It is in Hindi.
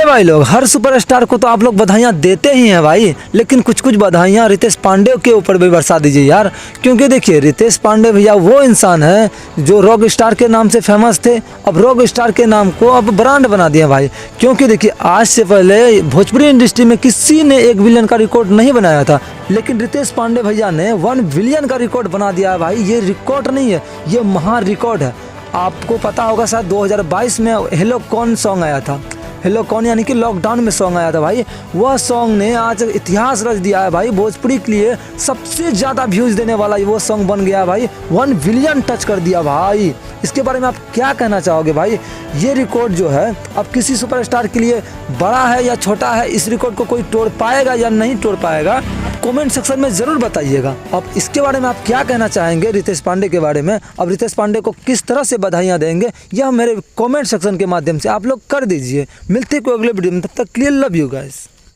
भाई लोग, हर सुपरस्टार को तो आप लोग बधाइयाँ देते ही हैं भाई, लेकिन कुछ कुछ बधाइयाँ रितेश पांडे के ऊपर भी बरसा दीजिए यार। क्योंकि देखिए, रितेश पांडे भैया वो इंसान है जो रॉक स्टार के नाम से फेमस थे, अब रॉक स्टार के नाम को अब ब्रांड बना दिया भाई। क्योंकि देखिए, आज से पहले भोजपुरी इंडस्ट्री में किसी ने 1 बिलियन का रिकॉर्ड नहीं बनाया था, लेकिन रितेश पांडे भैया ने 1 बिलियन का रिकॉर्ड बना दिया है भाई। ये रिकॉर्ड नहीं है, ये महा रिकॉर्ड है। आपको पता होगा शायद 2022 में हेलो कौन सॉन्ग आया था, हेलो कौन यानी कि लॉकडाउन में सॉन्ग आया था भाई। वह सॉन्ग ने आज इतिहास रच दिया है भाई। भोजपुरी के लिए सबसे ज़्यादा व्यूज़ देने वाला वो सॉन्ग बन गया भाई, 1 बिलियन टच कर दिया भाई। इसके बारे में आप क्या कहना चाहोगे भाई? ये रिकॉर्ड जो है अब किसी सुपरस्टार के लिए बड़ा है या छोटा है, इस रिकॉर्ड को कोई तोड़ पाएगा या नहीं तोड़ पाएगा, कमेंट सेक्शन में ज़रूर बताइएगा। अब इसके बारे में आप क्या कहना चाहेंगे रितेश पांडे के बारे में? अब रितेश पांडे को किस तरह से बधाइयाँ देंगे, यह मेरे कमेंट सेक्शन के माध्यम से आप लोग कर दीजिए। मिलते हैं कोई अगले वीडियो में, तब तक के लिए लव यू गाइस।